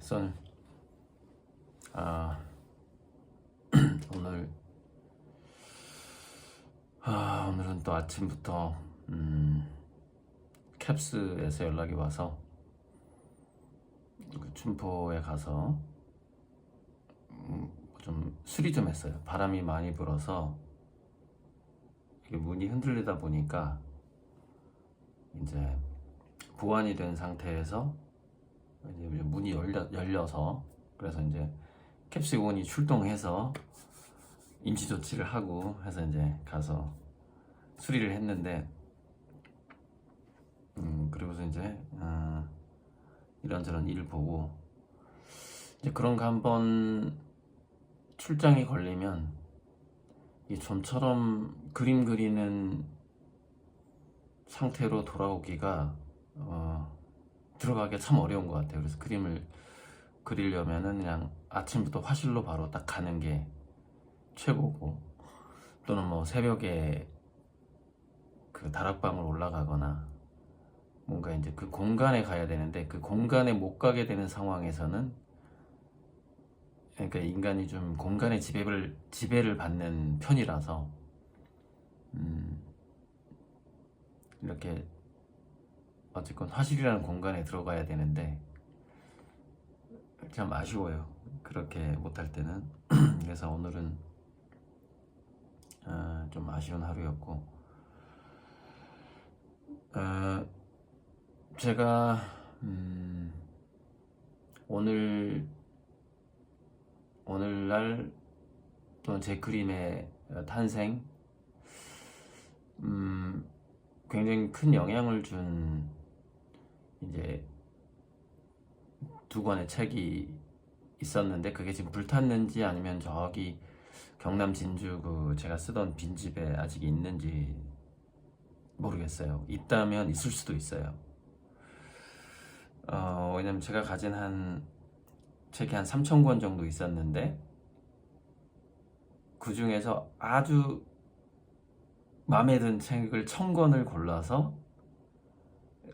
우선 아, 오늘 오늘은 또 아침부터 캡스에서 연락이 와서 그 춘포에 가서 좀 수리 좀 했어요. 바람이 많이 불어서 이게 문이 흔들리다 보니까 이제 보완이 된 상태에서 이제 문이 열려서 그래서 이제 캡스요원이 출동해서 임시 조치를 하고 해서 이제 가서 수리를 했는데 그리고서 이제 이런저런 일을 보고 이제 그런 거 한번 출장이 걸리면 이 좀처럼 그림 그리는 상태로 돌아오기가 들어가기가 참 어려운 것 같아요. 그래서 그림을 그리려면은 그냥 아침부터 화실로 바로 딱 가는 게 최고고, 또는 뭐 새벽에 그 다락방을 올라가거나 뭔가 이제 그 공간에 가야 되는데 그 공간에 못 가게 되는 상황에서는, 그러니까 인간이 좀 공간의 지배를 받는 편이라서 이렇게 어쨌건 화실이라는 공간에 들어가야 되는데 참 아쉬워요, 그렇게 못할 때는. 그래서 오늘은 좀 아쉬운 하루였고, 제가 오늘날 또는 제 그림의 탄생, 굉장히 큰 영향을 준 이제 두 권의 책이 있었는데, 그게 지금 불탔는지 아니면 저기 경남 진주 그 제가 쓰던 빈집에 아직 있는지 모르겠어요. 있다면 있을 수도 있어요. 왜냐면 제가 가진 책이 한 3,000권 정도 있었는데 그 중에서 아주 마음에 든 책을 1,000권을 골라서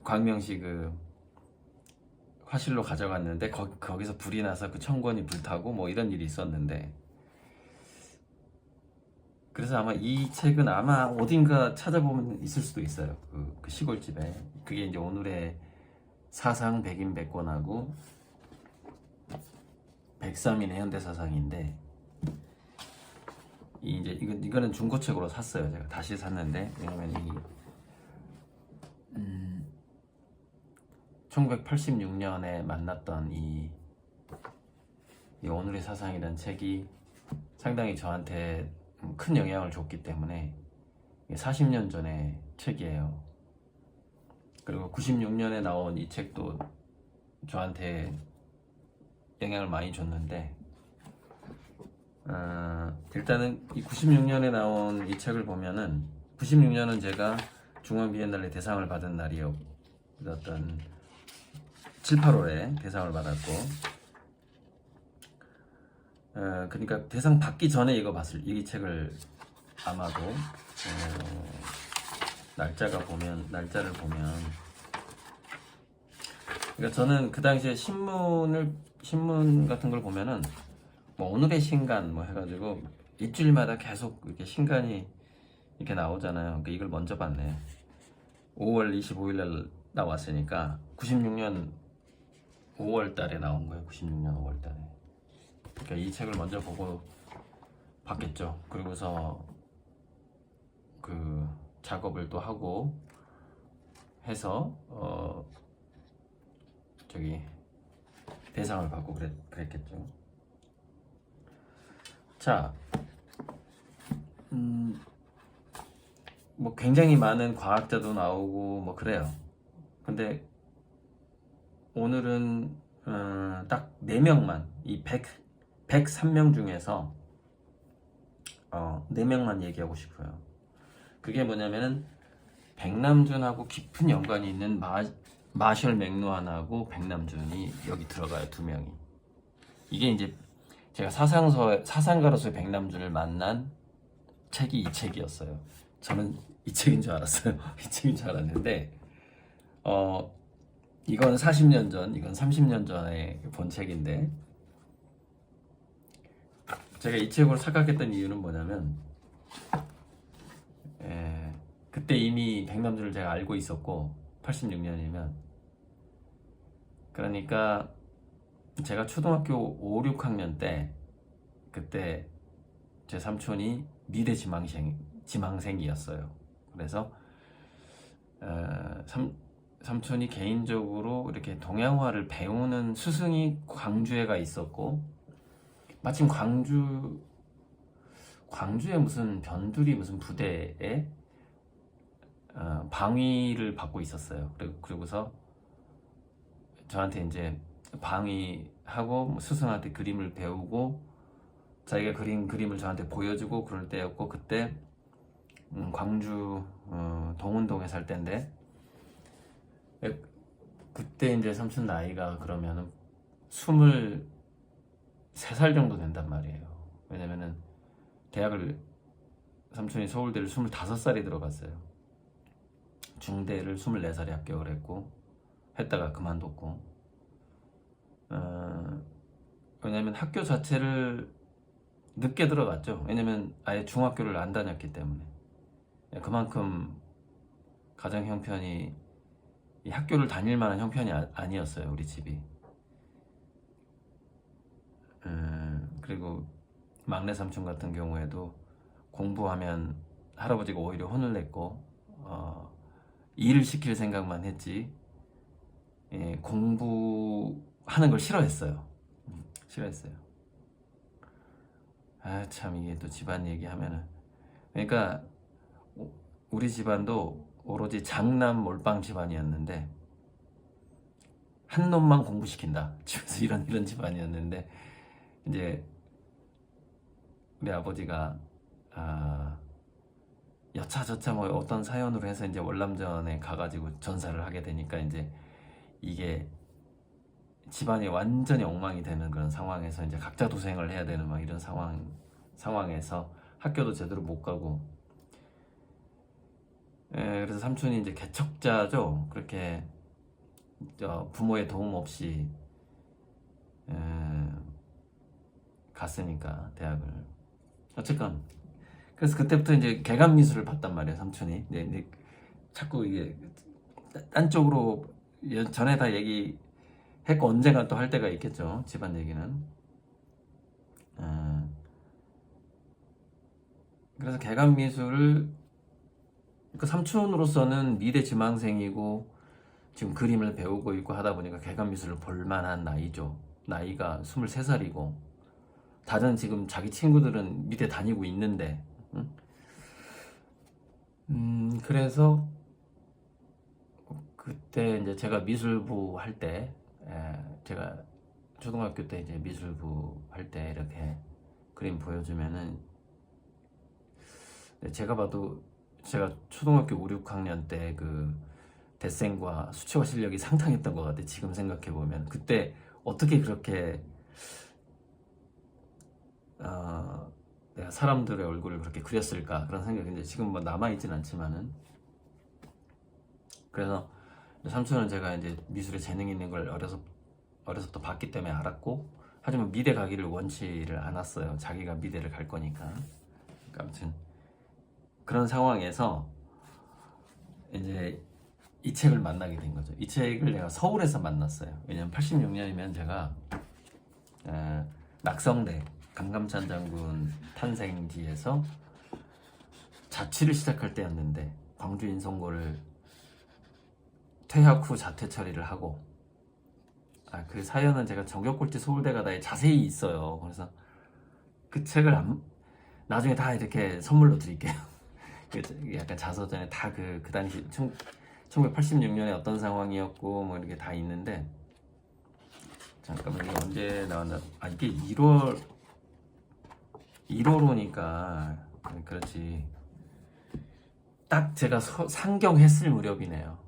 광명시 그 화실로 가져갔는데 거기서 불이 나서 그 1,000권이 불타고 뭐 이런 일이 있었는데, 그래서 아마 이 책은 아마 어딘가 찾아보면 있을 수도 있어요. 그 시골집에. 그게 이제 오늘의 사상 백인 백권하고 103인의 현대사상인데, 이거는 중고책으로 샀어요. 제가 다시 샀는데, 왜냐면 1986년에 만났던 이 오늘의 사상이라는 책이 상당히 저한테 큰 영향을 줬기 때문에 40년 전의 책이에요. 그리고 96년에 나온 이 책도 저한테 영향을 많이 줬는데, 일단은 이 96년에 나온 이 책을 보면은, 96년은 제가 중앙비엔날레 대상을 받은 날이었던 7, 8월에 대상을 받았고, 그러니까 대상 받기 전에 이 책을 아마도 날짜를 보면, 그러니까 저는 그 당시에 신문 같은 걸 보면은 뭐 오늘의 신간 뭐 해가지고 일주일마다 계속 이렇게 신간이 이렇게 나오잖아요. 그러니까 이걸 먼저 봤네. 5월 25일날 나왔으니까 96년 5월 달에 나온 거예요. 96년 5월 달에. 그러니까 이 책을 먼저 보고 봤겠죠. 그리고서 그 작업을 또 하고 해서 저기 대상을 받고 그랬겠죠. 자, 뭐 굉장히 많은 과학자도 나오고 뭐 그래요. 근데 오늘은 딱 4명만, 이 103명 중에서 4명만 얘기하고 싶어요. 그게 뭐냐면은 백남준하고 깊은 연관이 있는 마셜 맥루한하고 백남준이 여기 들어가요. 2명이. 이게 이제 제가 사상가로서의 백남준을 만난 책이 이 책이었어요. 저는 이 책인 줄 알았어요. 이 책인 줄 알았는데 이건 40년 전, 이건 30년 전에 본 책인데 제가 이 책을 착각했던 이유는 뭐냐면 그때 이미 백남주를 제가 알고 있었고 86년이면 그러니까 제가 초등학교 5, 6학년 때 그때 제 삼촌이 미대 지망생이었어요. 그래서 삼촌이 개인적으로 이렇게 동양화를 배우는 스승이 광주에가 있었고 마침 광주에 무슨 변두리 무슨 부대에 방위를 받고 있었어요. 그리고서 저한테 이제 방위하고 뭐 스승한테 그림을 배우고 자기가 그린 그림을 저한테 보여주고 그럴 때였고 그때 광주 동운동에 살 때인데 그때 이제 삼촌 나이가 그러면은 23살 정도 된단 말이에요. 왜냐면은 대학을 삼촌이 서울대를 25살에 들어갔어요. 중대를 24살에 합격을 했고 했다가 그만뒀고 왜냐면 학교 자체를 늦게 들어갔죠. 왜냐면 아예 중학교를 안 다녔기 때문에 그만큼 가정 형편이 이 학교를 다닐 만한 형편이 아니었어요. 우리 집이. 그리고 막내 삼촌 같은 경우에도 공부하면 할아버지가 오히려 혼을 냈고 일을 시킬 생각만 했지 공부하는 걸 싫어했어요. 싫어했어요. 참 이게 또 집안 얘기하면은 그러니까 우리 집안도 오로지 장남 몰빵 집안이었는데 한 놈만 공부시킨다. 집에서 이런 집안이었는데 이제 우리 아버지가 여차저차 뭐 어떤 사연으로 해서 이제 월남전에 가가지고 전사를 하게 되니까 이제 이게 집안이 완전히 엉망이 되는 그런 상황에서 이제 각자 도생을 해야 되는 막 이런 상황에서 학교도 제대로 못 가고 그래서 삼촌이 이제 개척자죠. 그렇게 부모의 도움 없이 갔으니까 대학을 어쨌건 그래서 그때부터 이제 개간 미술을 봤단 말이에요. 삼촌이 근데 자꾸 이게 딴 쪽으로 전에 다 얘기했고 언젠가 또 할 때가 있겠죠. 집안 얘기는 그래서 개간 미술을 그 삼촌으로서는 미대 지망생이고 지금 그림을 배우고 있고 하다 보니까 개간 미술을 볼 만한 나이죠. 나이가 23살이고 다른 지금 자기 친구들은 미대 다니고 있는데 그래서 그때 이제 제가 미술부 할 때 제가 초등학교 때 이제 미술부 할 때 이렇게 그림 보여주면은 제가 봐도 제가 초등학교 5, 6학년 때 그 데생과 수채화 실력이 상당했던 것 같아요. 지금 생각해보면 그때 어떻게 그렇게 내가 사람들의 얼굴을 그렇게 그렸을까 그런 생각이 이제 지금 뭐 남아있진 않지만은 그래서 삼촌은 제가 이제 미술에 재능이 있는 걸 어려서부터 봤기 때문에 알았고 하지만 미대 가기를 원치를 않았어요. 자기가 미대를 갈 거니까. 그러니까 아무튼 그런 상황에서 이제 이 책을 만나게 된 거죠. 이 책을 내가 서울에서 만났어요. 왜냐면 86년이면 제가 낙성대 강감찬 장군 탄생지에서 자취를 시작할 때였는데 광주 인성고를 퇴학 후 자퇴 처리를 하고 그 사연은 제가 전교꼴찌 서울대가다에 자세히 있어요. 그래서 그 책을 나중에 다 이렇게 선물로 드릴게요. 약간 자서전에 다 그 당시 1986년에 어떤 상황이었고 뭐 이렇게 다 있는데 잠깐만 이게 언제 나왔나? 이게 1월호니까 그렇지. 딱 제가 상경했을 무렵이네요.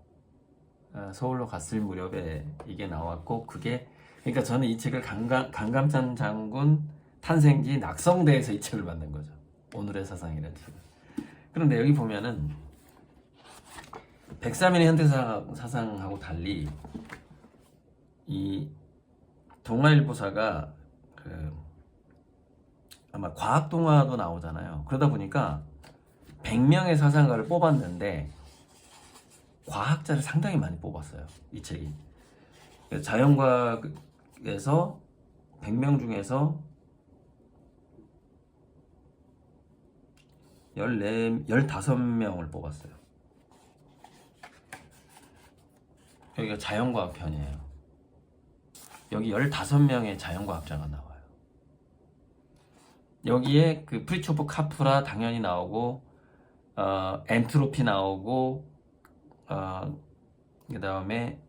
서울로 갔을 무렵에 이게 나왔고 그게 그러니까 저는 이 책을 강감찬 장군 탄생지 낙성대에서 이 책을 만든 거죠. 오늘의 사상이라는 책을. 그런데 여기 보면은 103일의 현대사상하고 달리 이 동아일보사가 아마 과학동화도 나오잖아요. 그러다 보니까 100명의 사상가를 뽑았는데 과학자를 상당히 많이 뽑았어요. 이 책이. 자연과학에서 100명 중에서 15명을 뽑았어요. 여기가 자연과학 편이에요. 여기 15명의 자연과학자가 나와요. 여기에 그 프리초프 카프라 당연히 나오고, 엔트로피 나오고, 그 다음에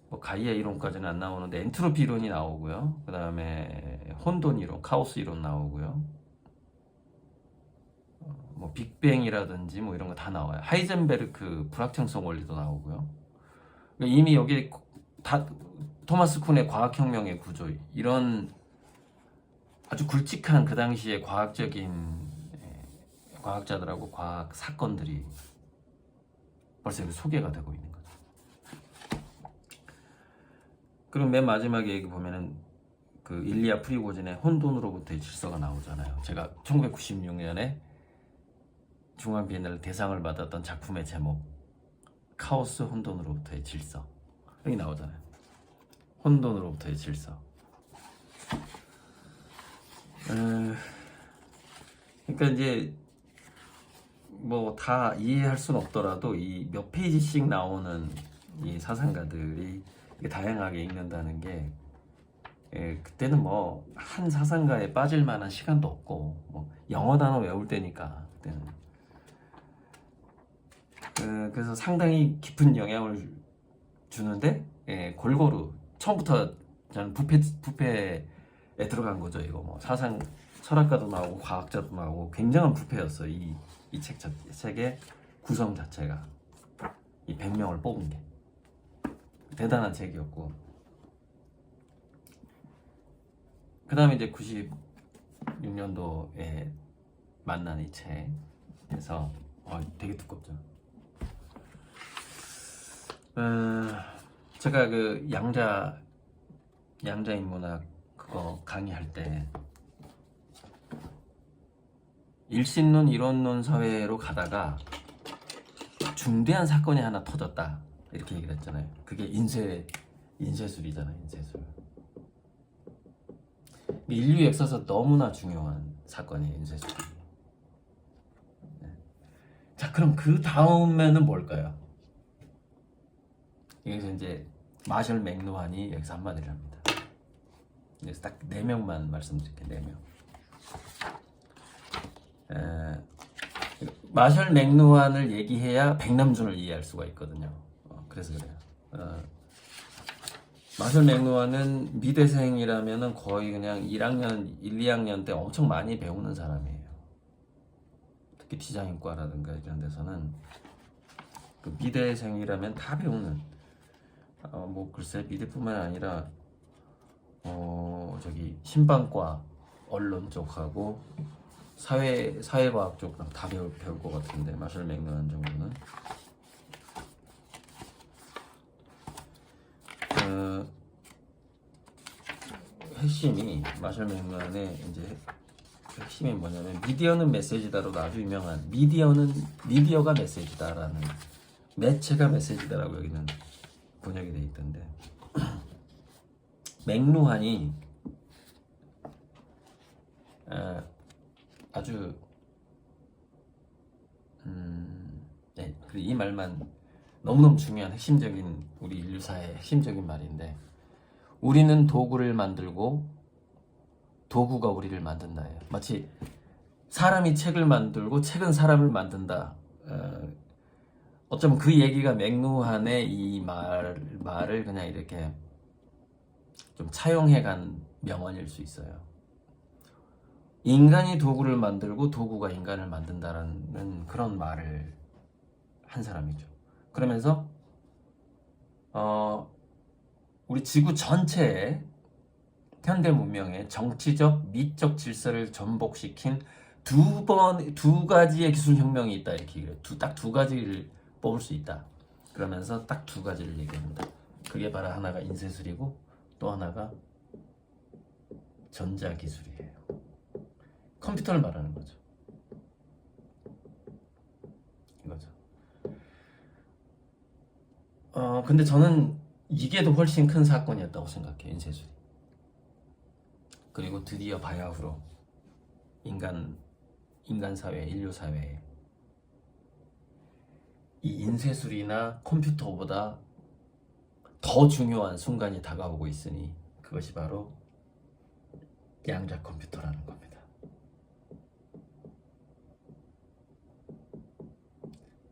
뭐 가이아 이론까지는 안 나오는데 엔트로피 이론이 나오고요. 그 다음에 혼돈 이론, 카오스 이론 나오고요. 뭐 빅뱅이라든지 뭐 이런 거 다 나와요. 하이젠베르크 불확정성 원리도 나오고요. 이미 여기 다 토마스 쿤의 과학혁명의 구조, 이런 아주 굵직한 그 당시의 과학적인 과학자들하고 과학 사건들이 벌써 여기 소개가 되고 있는 거죠. 그럼 맨 마지막에 여기 보면은 그 일리아 프리고진의 혼돈으로부터의 질서가 나오잖아요. 제가 1996년에 중앙 비엔날레 대상을 받았던 작품의 제목, 카오스 혼돈으로부터의 질서. 여기 나오잖아요. 혼돈으로부터의 질서. 그러니까 이제 뭐 다 이해할 수는 없더라도 이 몇 페이지씩 나오는 이 사상가들이 다양하게 읽는다는 게, 그때는 뭐 한 사상가에 빠질 만한 시간도 없고, 뭐 영어 단어 외울 때니까 그때는. 그래서 상당히 깊은 영향을 주는데, 골고루 처음부터 저는 부패에 들어간 거죠. 이거 뭐 사상 철학가도 나오고 과학자도 나오고 굉장한 부패였어. 이 책의 구성 자체가, 이 100명을 뽑은 게 대단한 책이었고, 그 다음에 이제 96년도에 만난 이 책에서 되게 두껍죠. 제가 그 양자인문학 그거 강의할 때 일신론 이론론 사회로 가다가 중대한 사건이 하나 터졌다, 이렇게 얘기를 했잖아요. 그게 인쇄술이잖아요. 인쇄술. 인류 역사에서 너무나 중요한 사건이에요, 인쇄술이. 네. 자, 그럼 그 다음에는 뭘까요? 여기서 이제 마셜 맥루한이 여기서 한마디를 합니다. 여기서 딱 4명만 말씀드릴게요. 4명. 마셜 맥루한을 얘기해야 백남준을 이해할 수가 있거든요. 그래서 그래요. 마셜 맥루한은 미대생이라면은 거의 그냥 1학년, 1, 2학년 때 엄청 많이 배우는 사람이에요. 특히 디자인과라든가 이런 데서는 그 미대생이라면 다 배우는, 뭐 글쎄 미대뿐만 아니라 저기 신방과 언론 쪽하고 사회과학 쪽랑 다 배울 것 같은데, 마셜 맥루한 정도는. 핵심이, 마셜 맥루한의 이제 핵심이 뭐냐면, 미디어는 메시지다로도 아주 유명한, 미디어가 메시지다라는, 매체가 메시지다라고 여기는 번역이 돼 있던데, 맥루한이 아주 네, 이 말만 너무너무 중요한 핵심적인, 우리 인류사의 핵심적인 말인데, 우리는 도구를 만들고 도구가 우리를 만든다예요. 마치 사람이 책을 만들고 책은 사람을 만든다. 어쩌면 그 얘기가 맥루한의 이 말을 그냥 이렇게 좀 차용해간 명언일 수 있어요. 인간이 도구를 만들고 도구가 인간을 만든다라는 그런 말을 한 사람이죠. 그러면서 우리 지구 전체의 현대 문명의 정치적, 미적 질서를 전복시킨 두 가지의 기술 혁명이 있다, 이렇게 얘기해요. 딱 두 가지를 뽑을 수 있다. 그러면서 딱 두 가지를 얘기합니다. 그게 바로 하나가 인쇄술이고 또 하나가 전자기술이에요. 컴퓨터를 말하는 거죠. 이거죠. 근데 저는 이게 더 훨씬 큰 사건이었다고 생각해요. 인쇄술이. 그리고 드디어 바야흐로 인간 사회, 인류 사회에 이 인쇄술이나 컴퓨터보다 더 중요한 순간이 다가오고 있으니 그것이 바로 양자 컴퓨터라는 겁니다.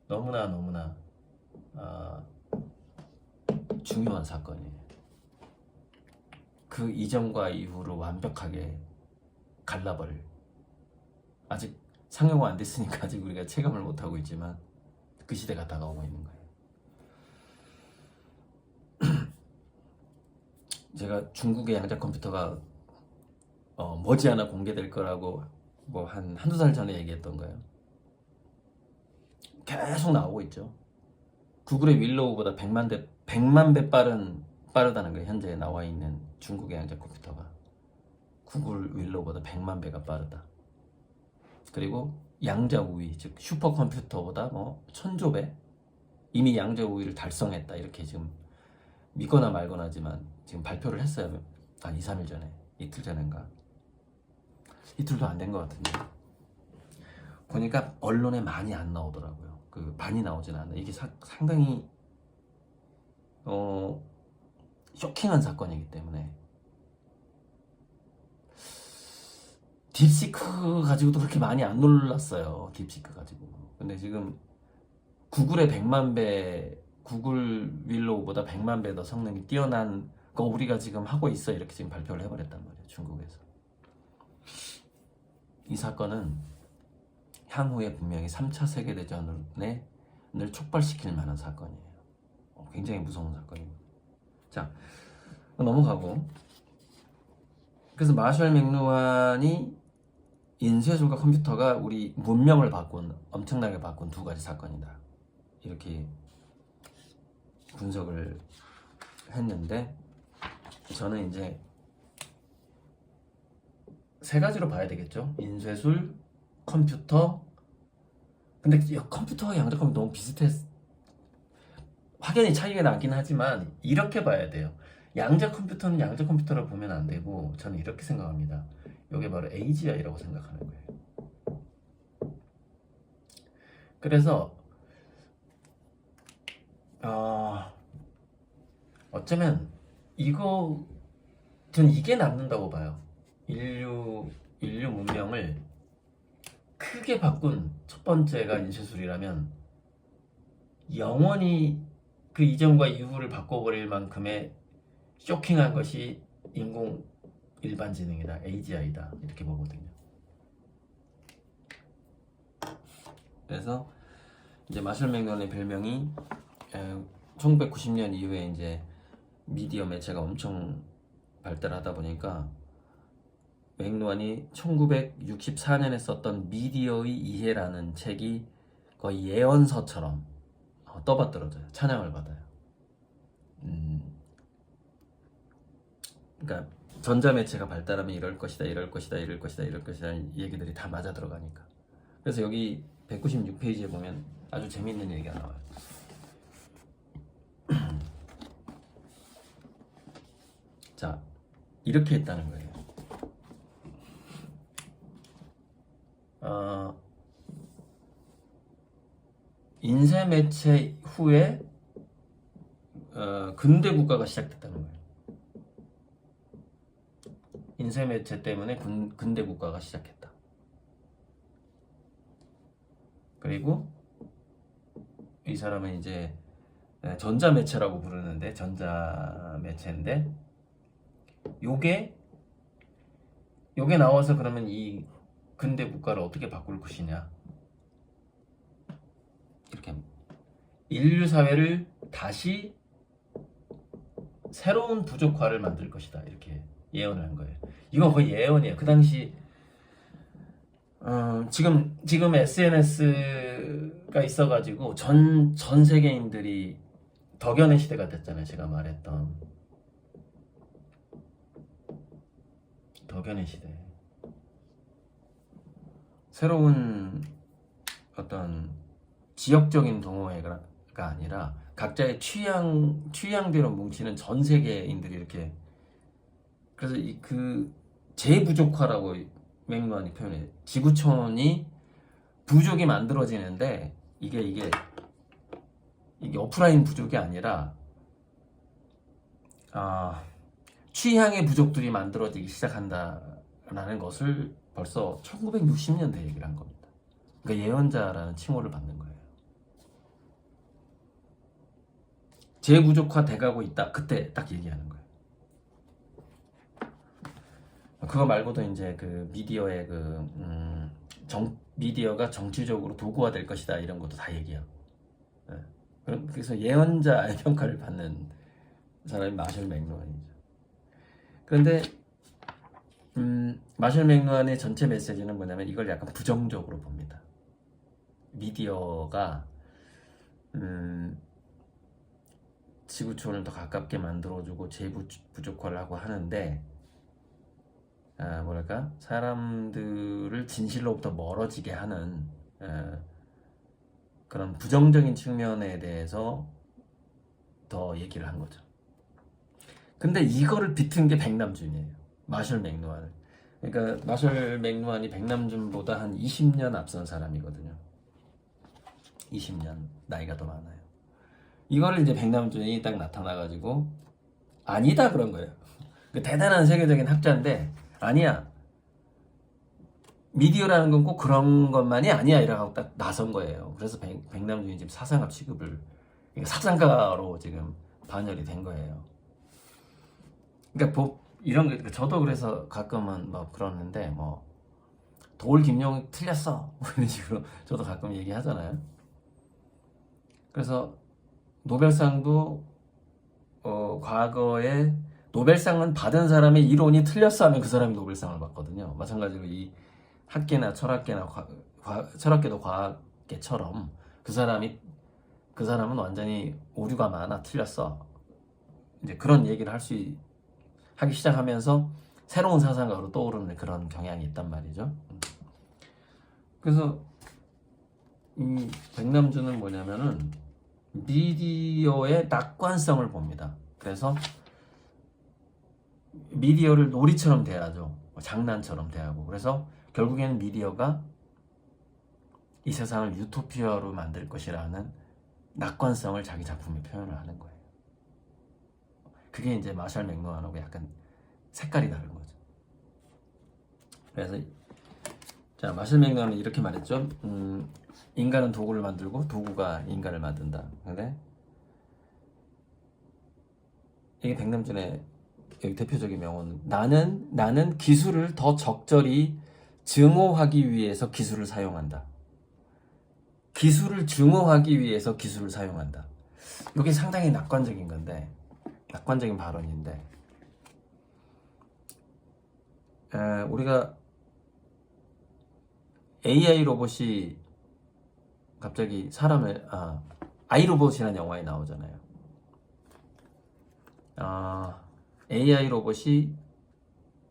너무나 중요한 사건이에요. 그 이전과 이후로 완벽하게 갈라버릴, 아직 상용화 안 됐으니까 아직 우리가 체감을 못하고 있지만 그 시대가 다가오고 있는 거예요. 제가 중국의 양자 컴퓨터가 머지않아 공개될 거라고 뭐 한두 달 전에 얘기했던 거예요. 계속 나오고 있죠. 구글의 윌로우보다 100만 배 빠르다는 거예요. 현재 나와 있는 중국의 양자 컴퓨터가 구글 윌로우보다 100만 배가 빠르다. 그리고 양자 우위, 즉 슈퍼컴퓨터보다 뭐 1000조 배 이미 양자 우위를 달성했다. 이렇게 지금 믿거나 말거나지만 지금 발표를 했어요. 한 2, 3일 전에, 이틀 전인가. 이틀도 안 된 것 같은데 보니까 언론에 많이 안 나오더라고요. 많이 나오진 않아요. 이게 상당히 쇼킹한 사건이기 때문에. 딥시크 가지고도 그렇게 많이 안 놀랐어요. 딥시크 가지고. 근데 지금 구글의 100만 배, 구글 윌로우보다 100만 배 더 성능이 뛰어난 거 우리가 지금 하고 있어. 이렇게 지금 발표를 해버렸단 말이에요. 중국에서. 이 사건은 향후에 분명히 3차 세계대전을 촉발시킬 만한 사건이에요. 굉장히 무서운 사건입니다. 자, 넘어가고. 그래서 마셜 맥루한이 인쇄술과 컴퓨터가 우리 문명을 엄청나게 바꾼 두 가지 사건이다. 이렇게 분석을 했는데 저는 이제 세 가지로 봐야 되겠죠. 인쇄술, 컴퓨터. 근데 컴퓨터와 양자 컴퓨터 너무 확연히 차이가 나긴 하지만 이렇게 봐야 돼요. 양자 컴퓨터는 양자 컴퓨터로 보면 안 되고 저는 이렇게 생각합니다. 이게 바로 AGI라고 생각하는 거예요. 그래서 어쩌면 전 이게 남는다고 봐요. 인류 문명을 크게 바꾼 첫 번째가 인쇄술이라면 영원히 그 이전과 이후를 바꿔버릴 만큼의 쇼킹한 것이 일반지능이다, AGI다 이렇게 보거든요. 그래서 이제 마셜 맥루한의 별명이 1990년 이후에 이제 미디어 매체가 엄청 발달하다 보니까 맥루한이 1964년에 썼던 미디어의 이해라는 책이 거의 예언서처럼 떠받들어져요. 찬양을 받아요. 그러니까 전자매체가 발달하면 이럴 것이다 얘기들이 다 맞아 들어가니까. 그래서 여기 196페이지에 보면 아주 재밌는 얘기가 나와요. 자, 이렇게 했다는 거예요. 인쇄매체 후에 근대 국가가 시작됐다는 거예요. 인쇄매체 때문에 근대 국가가 시작했다. 그리고 이 사람은 이제 전자매체라고 부르는데, 전자매체인데 요게 나와서 그러면 이 근대 국가를 어떻게 바꿀 것이냐, 이렇게 인류 사회를 다시 새로운 부족화를 만들 것이다, 이렇게 예언을 한 거예요. 이건 거의 예언이에요. 그 당시 지금 SNS가 있어가지고 전 세계인들이 덕연의 시대가 됐잖아요. 제가 말했던 덕연의 시대. 새로운 어떤 지역적인 동호회가 아니라 각자의 취향대로 뭉치는 전 세계인들이 이렇게, 그래서 그 재부족화라고 맥루안이 표현해요. 지구촌이 부족이 만들어지는데 이게 오프라인 부족이 아니라 취향의 부족들이 만들어지기 시작한다라는 것을 벌써 1960년대 얘기를 한 겁니다. 그러니까 예언자라는 칭호를 받는 거예요. 재부족화 돼가고 있다. 그때 딱 얘기하는 거예요. 그거 말고도 이제 그 미디어의 미디어가 정치적으로 도구화 될 것이다, 이런 것도 다 얘기해요. 네. 그래서 예언자의 평가를 받는 사람이 마셜 맥루안이죠. 그런데 마셜 맥루안의 전체 메시지는 뭐냐면 이걸 약간 부정적으로 봅니다. 미디어가 지구촌을 더 가깝게 만들어주고 재부족화를 하고 하는데, 뭐랄까, 사람들을 진실로부터 멀어지게 하는 그런 부정적인 측면에 대해서 더 얘기를 한 거죠. 근데 이거를 비튼 게 백남준이에요. 마셜 맥루안을. 그러니까 마셜 맥루안이 백남준보다 한 20년 앞선 사람이거든요. 20년 나이가 더 많아요. 이거를 이제 백남준이 딱 나타나가지고 아니다 그런 거예요. 그 대단한 세계적인 학자인데 아니야, 미디어라는 건 꼭 그런 것만이 아니야, 이라고 딱 나선 거예요. 그래서 백남준이 지금 사상가 취급을, 그러니까 사상가로 지금 반열이 된 거예요. 그러니까 이런 거, 저도 그래서 가끔은 뭐 그러는데, 뭐 도올 김용 틀렸어 뭐 이런 식으로 저도 가끔 얘기하잖아요. 그래서 노벨상도 과거에 노벨상은 받은 사람의 이론이 틀렸어 하면 그 사람이 노벨상을 받거든요. 마찬가지로 이 학계나 철학계나 철학계도 과학계처럼 그 사람은 완전히 오류가 많아, 틀렸어, 이제 그런 얘기를 하기 시작하면서 새로운 사상가로 떠오르는 그런 경향이 있단 말이죠. 그래서 이 백남준은 뭐냐면은 미디어의 낙관성을 봅니다. 그래서 미디어를 놀이처럼 대하죠. 장난처럼 대하고. 그래서 결국에는 미디어가 이 세상을 유토피아로 만들 것이라는 낙관성을 자기 작품에 표현을 하는 거예요. 그게 이제 마셜 맥루안하고 약간 색깔이 다른 거죠. 그래서 자, 마셜 맥루안은 이렇게 말했죠. 인간은 도구를 만들고 도구가 인간을 만든다. 근데 이게 백남준의 여기 대표적인 명언. 나는 기술을 더 적절히 증오하기 위해서 기술을 사용한다. 기술을 증오하기 위해서 기술을 사용한다. 이게 상당히 낙관적인 건데, 낙관적인 발언인데, 우리가 AI 로봇이 갑자기 아이로봇이라는 영화에 나오잖아요. AI 로봇이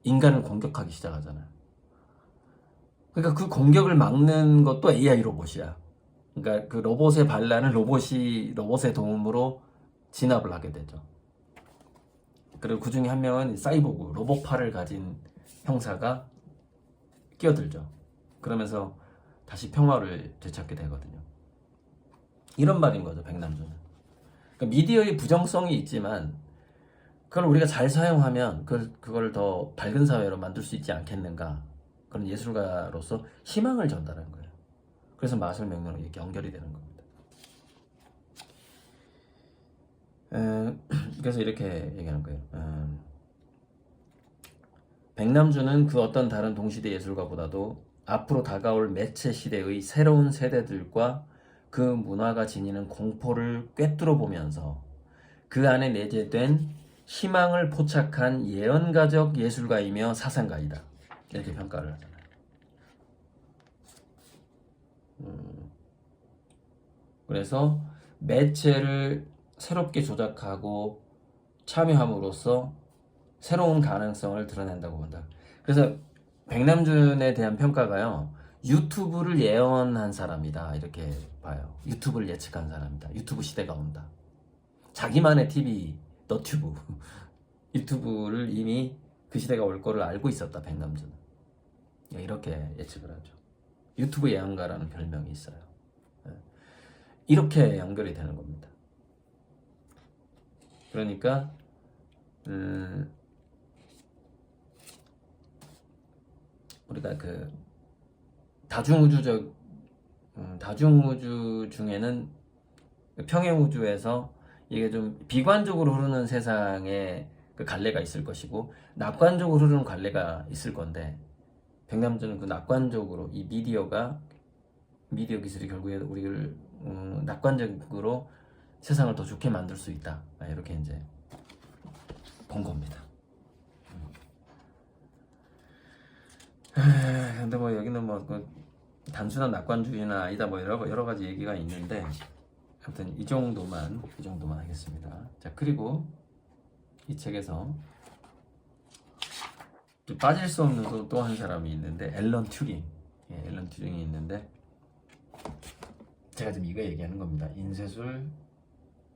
인간을 공격하기 시작하잖아요. 그러니까 그 공격을 막는 것도 AI 로봇이야. 그러니까 그 로봇의 반란을 로봇의 도움으로 진압을 하게 되죠. 그리고 그 중에 한 명은 사이보그, 로봇팔을 가진 형사가 끼어들죠. 그러면서 다시 평화를 되찾게 되거든요. 이런 말인 거죠, 백남준은. 그러니까 미디어의 부정성이 있지만 그걸 우리가 잘 사용하면 그걸 더 밝은 사회로 만들 수 있지 않겠는가, 그런 예술가로서 희망을 전달하는 거예요. 그래서 마술 맥락으로 이렇게 연결이 되는 겁니다. 그래서 이렇게 얘기하는 거예요. 백남준은 그 어떤 다른 동시대 예술가보다도 앞으로 다가올 매체 시대의 새로운 세대들과 그 문화가 지니는 공포를 꿰뚫어 보면서 그 안에 내재된 희망을 포착한 예언가적 예술가이며 사상가이다, 이렇게 평가를 하잖아요. 그래서 매체를 새롭게 조작하고 참여함으로써 새로운 가능성을 드러낸다고 본다. 그래서 백남준에 대한 평가가요, 유튜브를 예언한 사람이다 이렇게 봐요. 유튜브를 예측한 사람이다. 유튜브 시대가 온다. 자기만의 TV, 너튜브 유튜브를 이미 그 시대가 올 거를 알고 있었다, 백남준은. 이렇게 예측을 하죠. 유튜브 예언가라는 별명이 있어요. 이렇게 연결이 되는 겁니다. 그러니까 우리가 그 다중우주 중에는 평행우주에서 이게 좀 비관적으로 흐르는 세상에 그 갈래가 있을 것이고, 낙관적으로 흐르는 갈래가 있을 건데, 백남준은 그 낙관적으로, 이 미디어 기술이 결국에 우리를 낙관적으로 세상을 더 좋게 만들 수 있다, 이렇게 이제 본 겁니다. 근데 뭐 여기는 뭐 단순한 낙관주의나 아니다 뭐 여러 가지 얘기가 있는데, 아무튼 이 정도만 하겠습니다. 자, 그리고 이 책에서 빠질 수 없는 또 한 사람이 있는데, 앨런 튜링. 앨런 튜링이 있는데, 제가 지금 이거 얘기하는 겁니다. 인쇄술,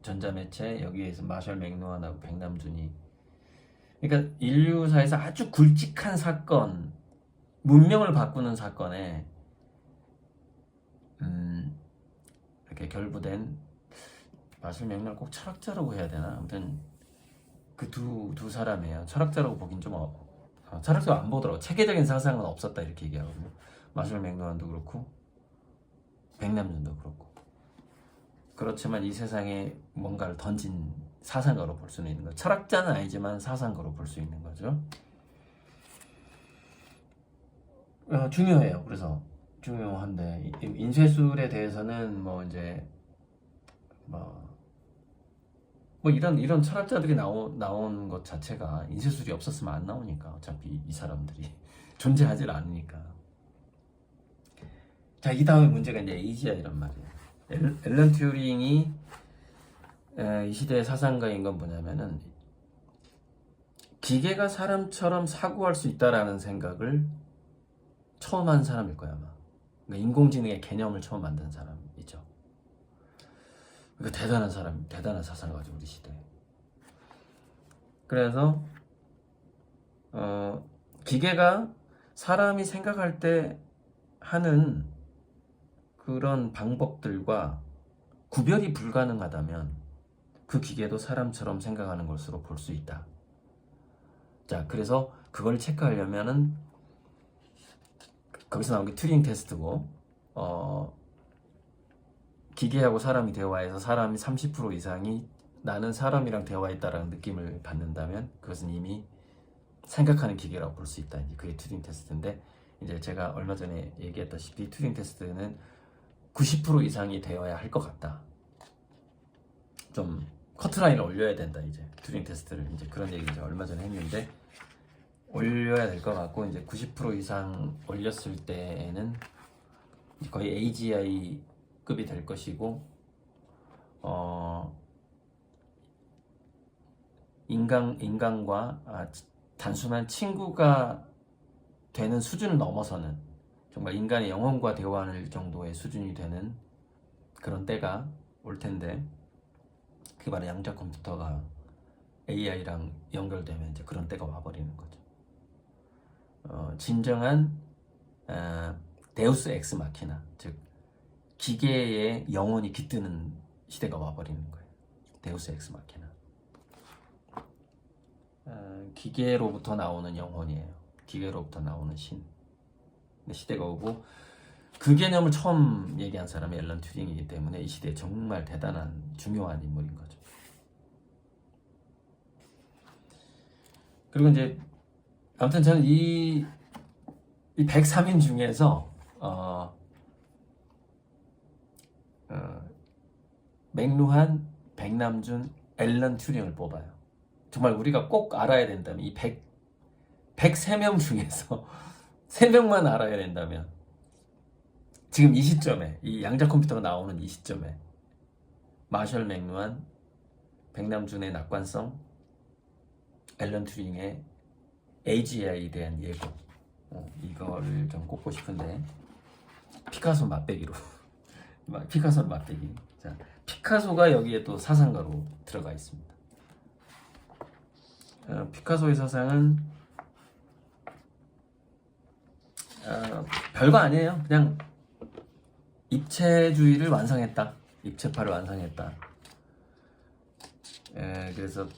전자매체, 여기에서 마셜 맥루한하고 백남준이, 그러니까 인류사에서 아주 굵직한 사건, 문명을 바꾸는 사건에 이렇게 결부된, 마셜 맥루한 꼭 철학자라고 해야 되나? 아무튼 그 두 사람이에요. 철학자라고 보긴 좀 철학자 안 보더라고. 체계적인 사상은 없었다 이렇게 얘기하거든요. 마셜 맥루한도 그렇고 백남준도 그렇고. 그렇지만 이 세상에 뭔가를 던진 사상가로 볼 수는 있는 거죠. 철학자는 아니지만 사상가로 볼 수 있는 거죠. 중요해요. 그래서 중요한데, 인쇄술에 대해서는 뭐 이제 뭐 이런 철학자들이 나온 것 자체가, 인쇄술이 없었으면 안 나오니까, 어차피 이 사람들이 존재하질 않으니까. 자, 이 다음에 문제가 이제 에이지야 이란 말이에요. 앨런 튜링이 이 시대의 사상가인 건 뭐냐면은, 기계가 사람처럼 사고할 수 있다라는 생각을 처음 한 사람일 거야, 아마. 그러니까 인공지능의 개념을 처음 만든 사람이죠. 그러니까 대단한 사상가죠, 우리 시대에. 그래서 기계가 사람이 생각할 때 하는 그런 방법들과 구별이 불가능하다면 그 기계도 사람처럼 생각하는 것으로 볼 수 있다. 자, 그래서 그걸 체크하려면은 거기서 나온 게 튜링 테스트고, 기계하고 사람이 대화해서 사람이 30% 이상이 나는 사람이랑 대화했다라는 느낌을 받는다면 그것은 이미 생각하는 기계라고 볼 수 있다. 이제 그게 튜링 테스트인데, 이제 제가 얼마 전에 얘기했다시피 튜링 테스트는 90% 이상이 되어야 할 것 같다. 좀 커트라인을 올려야 된다. 이제 튜링 테스트를, 이제 그런 얘기 이제 얼마 전에 했는데, 올려야 될 것 같고, 이제 90% 이상 올렸을 때에는 거의 AGI급이 될 것이고, 인간과 단순한 친구가 되는 수준을 넘어서는, 정말 인간의 영혼과 대화할 정도의 수준이 되는 그런 때가 올 텐데, 그게 바로 양자 컴퓨터가 AI랑 연결되면 이제 그런 때가 와버리는 거죠. 진정한 데우스 엑스 마키나, 즉 기계의 영혼이 깃드는 시대가 와버리는 거예요. 데우스 엑스 마키나. 기계로부터 나오는 영혼이에요. 기계로부터 나오는 신. 시대가 오고, 그 개념을 처음 얘기한 사람이 앨런 튜링이기 때문에 이 시대에 정말 대단한 중요한 인물인 거죠. 그리고 이제 아무튼 저는 이 103인 중에서 맥루한, 백남준, 앨런 튜링을 뽑아요. 정말 우리가 꼭 알아야 된다면, 이 103명 중에서 3명만 알아야 된다면, 지금 이 시점에, 이 양자 컴퓨터가 나오는 이 시점에 마셜 맥루한, 백남준의 낙관성, 앨런 튜링의 AGI에 대한 예고, 이거를 좀 꼽고 싶은데, 피카소 맛배기로 피카소 맛배기. 자, 피카소가 여기에 또 사상가로 들어가 있습니다. 피카소의 사상은 별거 아니에요. 그냥 입체주의를 완성했다. 입체파를 완성했다. 그래서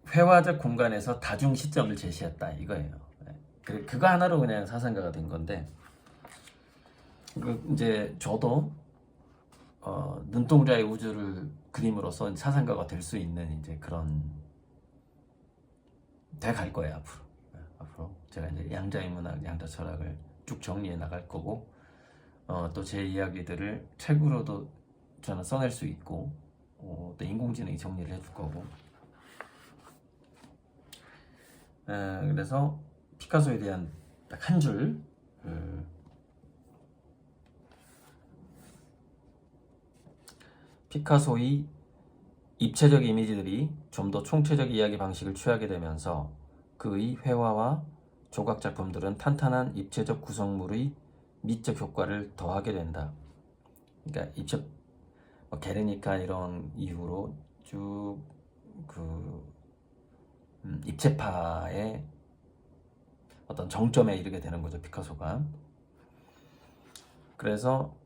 회화적 공간에서 다중 시점을 제시했다 이거예요. 그거 하나로 그냥 사상가가 된 건데, 이제 저도 눈동자의 우주를 그림으로써 사상가가 될 수 있는 이제 그런 돼 갈 거예요 앞으로. 앞으로 제가 이제 양자인문학, 양자철학을 쭉 정리해 나갈 거고, 또 제 이야기들을 책으로도 저는 써낼 수 있고, 또 인공지능이 정리를 해줄 거고. 그래서 피카소에 대한 딱 한 줄, 피카소의 입체적 이미지들이 좀 더 총체적 이야기 방식을 취하게 되면서 그의 회화와 조각 작품들은 탄탄한 입체적 구성물의 미적 효과를 더하게 된다. 그러니까 게르니카 이런 이후로 쭉 입체파의 어떤 정점에 이르게 되는 거죠, 피카소가. 그래서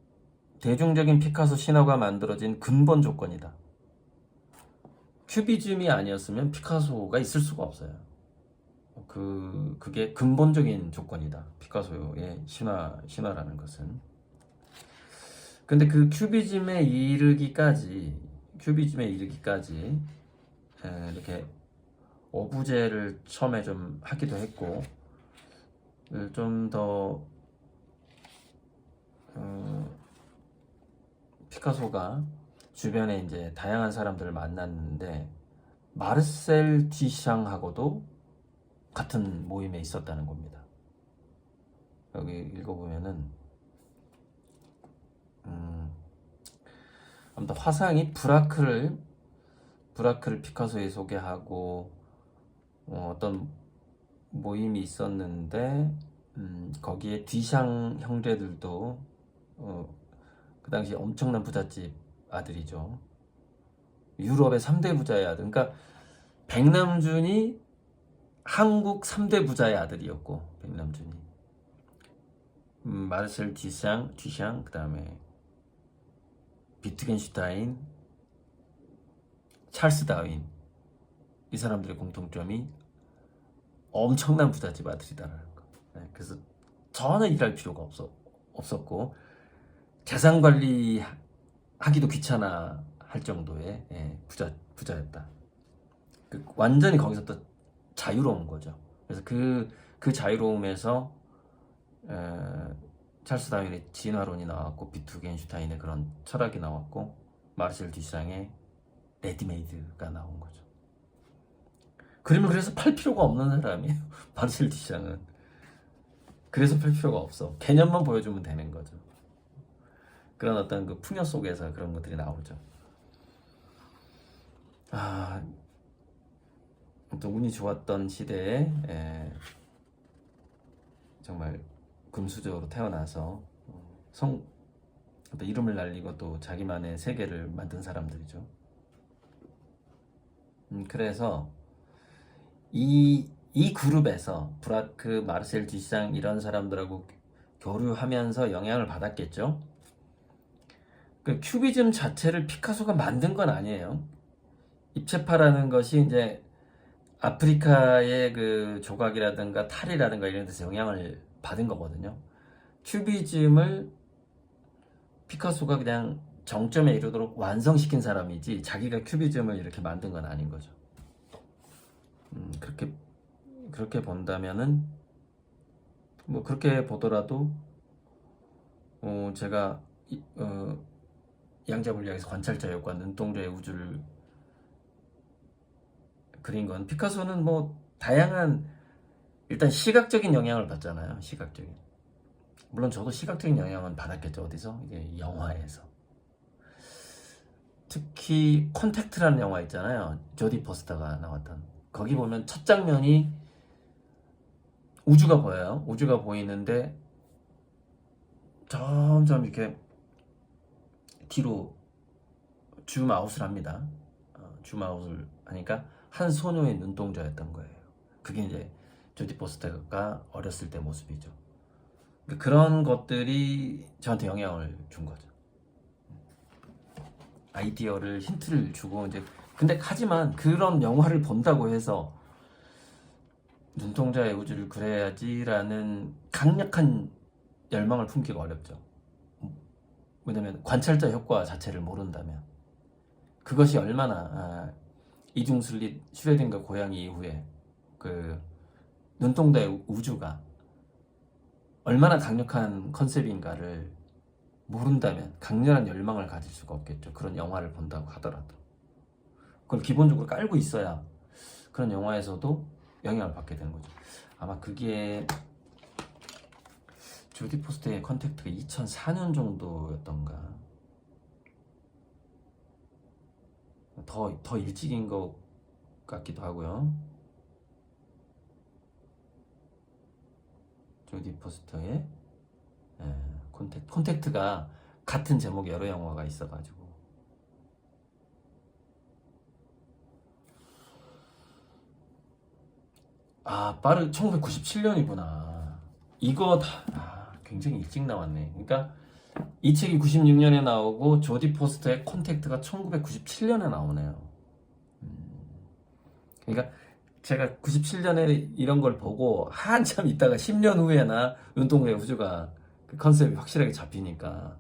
대중적인 피카소 신화가 만들어진 근본 조건이다. 큐비즘이 아니었으면 피카소가 있을 수가 없어요. 그게 근본적인 조건이다. 피카소의 신화라는 것은. 근데 그 큐비즘에 이르기까지 이렇게 어부제를 처음에 좀 하기도 했고, 좀 더 피카소가 주변에 이제 다양한 사람들을 만났는데, 마르셀 듀샹하고도 같은 모임에 있었다는 겁니다. 여기 읽어보면은 아무튼 화상이 브라크를 피카소에 소개하고, 어떤 모임이 있었는데, 거기에 듀샹 형제들도 그 당시 엄청난 부잣집 아들이죠. 유럽의 3대 부자의 아들. 그러니까 백남준이 한국 3대 부자의 아들이었고, 백남준이 마르셀 듀샹, 그 다음에 비트겐슈타인, 찰스 다윈, 이 사람들의 공통점이 엄청난 부잣집 아들이다라는 거. 그래서 전혀 일할 필요가 없었고, 재산 관리하기도 귀찮아 할 정도의 부자였다. 완전히 거기서부터 자유로운 거죠. 그래서 그 자유로움에서 찰스 다윈의 진화론이 나왔고, 비트겐슈타인의 그런 철학이 나왔고, 마르셀 듀샹의 레디메이드가 나온 거죠. 그림을 그래서 팔 필요가 없는 사람이에요. 마르셀 듀샹은. 그래서 팔 필요가 없어. 개념만 보여주면 되는 거죠. 그런 어떤 그 풍요 속에서 그런 것들이 나오죠. 또 운이 좋았던 시대에 정말 금수저로 태어나서 또 이름을 날리고 또 자기만의 세계를 만든 사람들이죠. 그래서 이 그룹에서 브라크, 마르셀 듀샹 이런 사람들하고 교류하면서 영향을 받았겠죠. 그 큐비즘 자체를 피카소가 만든 건 아니에요. 입체파라는 것이 이제 아프리카의 그 조각이라든가 탈이라든가 이런 데서 영향을 받은 거거든요. 큐비즘을 피카소가 그냥 정점에 이르도록 완성시킨 사람이지, 자기가 큐비즘을 이렇게 만든 건 아닌 거죠. 그렇게 본다면은, 뭐 그렇게 보더라도 제가 양자물리학에서 관찰자 역과 눈동자의 우주를 그린 건, 피카소는 뭐 다양한, 일단 시각적인 영향을 받잖아요. 시각적인. 물론 저도 시각적인 영향은 받았겠죠. 어디서? 이게 영화에서. 특히 콘택트라는 영화 있잖아요. 조디 포스터가 나왔던. 거기 보면 첫 장면이 우주가 보여요. 우주가 보이는데 점점 이렇게 뒤로 줌아웃을 합니다. 줌아웃을 하니까 한 소녀의 눈동자였던 거예요. 그게 이제 조디 포스터가 어렸을 때 모습이죠. 그런 것들이 저한테 영향을 준 거죠. 아이디어를 힌트를 주고 이제 근데 하지만 그런 영화를 본다고 해서 눈동자의 우주를 그려야지라는 강력한 열망을 품기가 어렵죠. 왜냐면 관찰자 효과 자체를 모른다면 그것이 얼마나 이중슬릿 슈레딩거 고양이 이후에 그 눈동자의 우주가 얼마나 강력한 컨셉인가를 모른다면 강렬한 열망을 가질 수가 없겠죠. 그런 영화를 본다고 하더라도 그걸 기본적으로 깔고 있어야 그런 영화에서도 영향을 받게 되는 거죠. 아마 그게 조디 포스터의 컨택트가 2004년 정도였던가 더 일찍인 것 같기도 하고요. 조디 포스터의 콘택트가 같은 제목의 여러 영화가 있어가지고 빠르 1997년이구나. 이거 굉장히 일찍 나왔네. 그러니까 이 책이 96년에 나오고 조디 포스터의 콘택트가 1997년에 나오네요. 그러니까 제가 97년에 이런 걸 보고 한참 있다가 10년 후에나 눈동자의 우주가 그 컨셉이 확실하게 잡히니까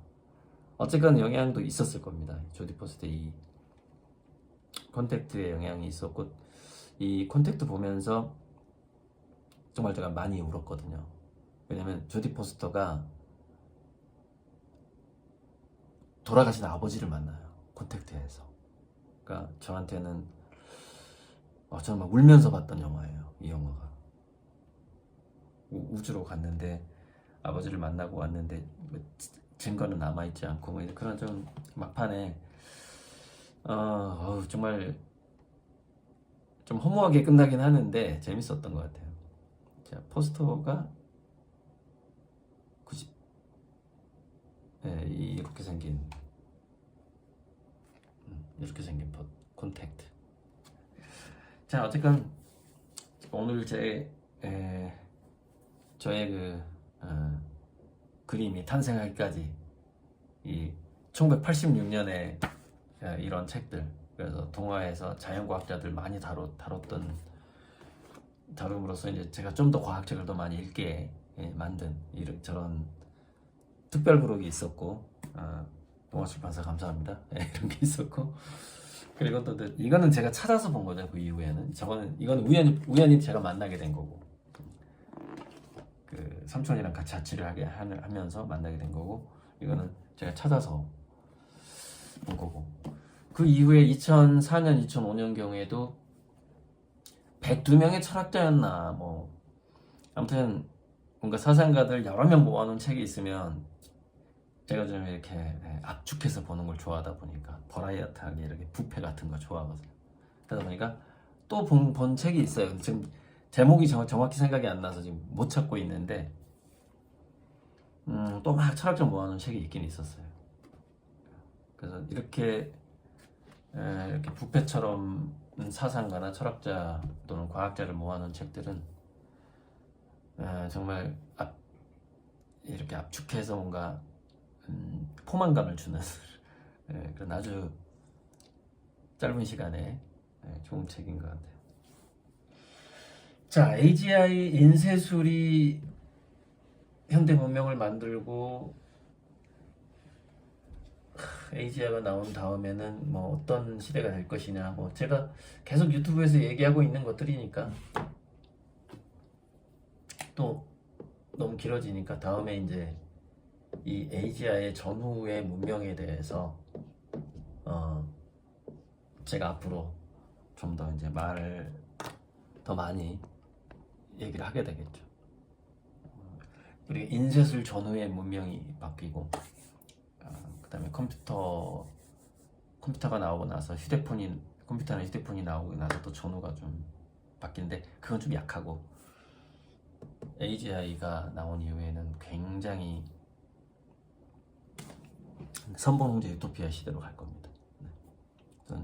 어쨌건 영향도 있었을 겁니다. 조디 포스터 이 콘택트의 영향이 있었고 이 콘택트 보면서 정말 제가 많이 울었거든요. 왜냐면 조디 포스터가 돌아가신 아버지를 만나요. 콘택트에서. 그러니까 저한테는 저는 막 울면서 봤던 영화예요. 이 영화가. 우주로 갔는데 아버지를 만나고 왔는데 증거는 남아있지 않고 뭐 그런 좀 막판에 정말 좀 허무하게 끝나긴 하는데 재밌었던 것 같아요. 자, 포스터가 이렇게 생긴 콘택트. 자, 어쨌건 오늘 저의 그림이 탄생하기까지 이 1986년에 이런 책들, 그래서 동화에서 자연과학자들 많이 다룸으로써 이제 제가 좀 더 과학책을 더 많이 읽게 만든 저런 특별 부록이 있었고, 동화출판사 감사합니다. 이런 게 있었고, 그리고 또 이거는 제가 찾아서 본 거죠. 그 이후에는 이거는 우연히 제가 만나게 된 거고, 그 삼촌이랑 같이 자취를 하면서 만나게 된 거고, 이거는 제가 찾아서 본 거고, 그 이후에 2004년, 2005년 경우에도 102명의 철학자였나 뭐 아무튼 뭔가 사상가들 여러 명 모아놓은 책이 있으면 제가 좀 이렇게 압축해서 보는 걸 좋아하다 보니까 버라이어티하게 이렇게 뷔페 같은 거 좋아하거든요. 그러다 보니까 또 본 책이 있어요. 지금 제목이 정확히 생각이 안 나서 지금 못 찾고 있는데 또 막 철학자 모아놓은 책이 있긴 있었어요. 그래서 이렇게 뷔페처럼 사상가나 철학자 또는 과학자를 모아놓은 책들은 정말 이렇게 압축해서 뭔가 포만감을 주는 그런 아주 짧은 시간에 좋은 책인 것 같아요. 자, AGI 인쇄술이 현대 문명을 만들고 AGI가 나온 다음에는 뭐 어떤 시대가 될 것이냐, 뭐 제가 계속 유튜브에서 얘기하고 있는 것들이니까 또 너무 길어지니까 다음에 이제 이 AGI의 전후의 문명에 대해서 제가 앞으로 좀 더 이제 말을 더 많이 얘기를 하게 되겠죠. 그리고 인쇄술 전후의 문명이 바뀌고 그 다음에 컴퓨터가 나오고 나서 컴퓨터나 휴대폰이 나오고 나서 또 전후가 좀 바뀌는데 그건 좀 약하고 AGI가 나온 이후에는 굉장히 선봉 홍제 유토피아 시대로 갈 겁니다. 네.